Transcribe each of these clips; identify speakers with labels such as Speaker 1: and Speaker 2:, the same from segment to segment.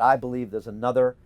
Speaker 1: I believe there's another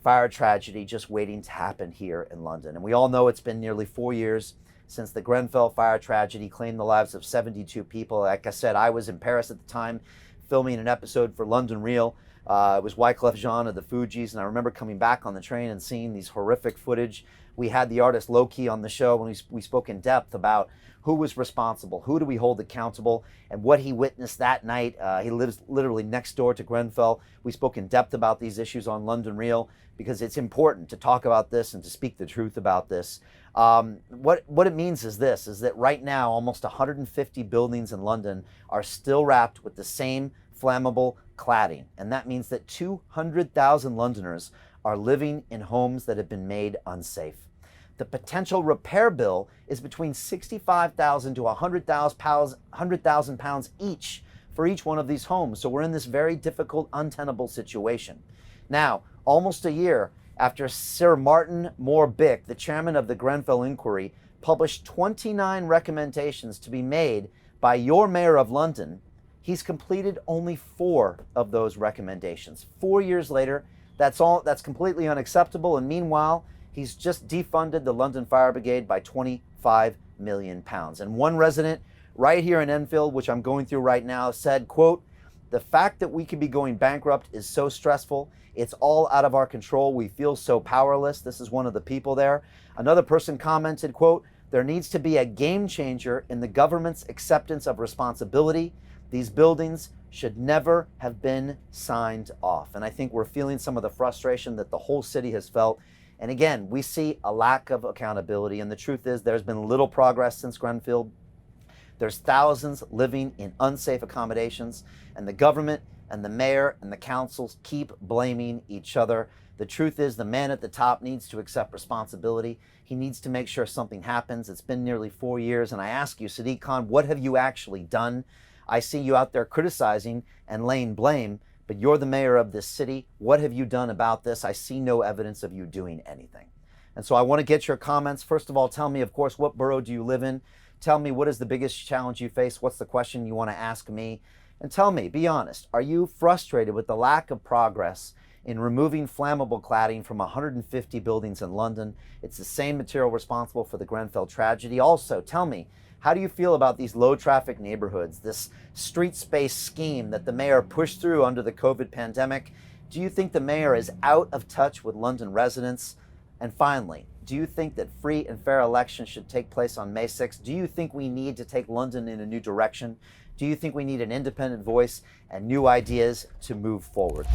Speaker 1: fire tragedy just waiting to happen here in London. And we all know it's been nearly 4 years since the Grenfell fire tragedy claimed the lives of 72 people. Like I said, I was in Paris at the time filming an episode for London Real. It was Wyclef Jean of the Fugees, and I remember coming back on the train and seeing these horrific footage. We had the artist Loki on the show when we spoke in depth about who was responsible, who do we hold accountable, and what he witnessed that night. He lives literally next door to Grenfell. We spoke in depth about these issues on London Real because it's important to talk about this and to speak the truth about this. What it means is this, is that right now almost 150 buildings in London are still wrapped with the same flammable cladding. And that means that 200,000 Londoners are living in homes that have been made unsafe. The potential repair bill is between £65,000 to £100,000 each for each one of these homes. So we're in this very difficult, untenable situation. Now, almost a year after Sir Martin Moore-Bick, the chairman of the Grenfell inquiry, published 29 recommendations to be made by your mayor of London, he's completed only 4 of those recommendations. 4 years later, that's completely unacceptable. And meanwhile, he's just defunded the London Fire Brigade by £25 million. And one resident right here in Enfield, which I'm going through right now, said, quote, "The fact that we could be going bankrupt is so stressful. It's all out of our control. We feel so powerless." This is one of the people there. Another person commented, quote, "There needs to be a game changer in the government's acceptance of responsibility. These buildings should never have been signed off." And I think we're feeling some of the frustration that the whole city has felt. And again, we see a lack of accountability. And the truth is there's been little progress since Grenfell. There's thousands living in unsafe accommodations, and the government and the mayor and the councils keep blaming each other. The truth is the man at the top needs to accept responsibility. He needs to make sure something happens. It's been nearly 4 years. And I ask you, Sadiq Khan, what have you actually done? I see you out there criticizing and laying blame, but you're the mayor of this city. What have you done about this? I see no evidence of you doing anything. And so I want to get your comments. First of all, tell me, of course, what borough do you live in? Tell me, what is the biggest challenge you face? What's the question you want to ask me? And tell me, be honest, are you frustrated with the lack of progress in removing flammable cladding from 150 buildings in London? It's the same material responsible for the Grenfell tragedy. Also, tell me, how do you feel about these low traffic neighborhoods, this street space scheme that the mayor pushed through under the COVID pandemic? Do you think the mayor is out of touch with London residents? And finally, do you think that free and fair elections should take place on May 6th? Do you think we need to take London in a new direction? Do you think we need an independent voice and new ideas to move forward?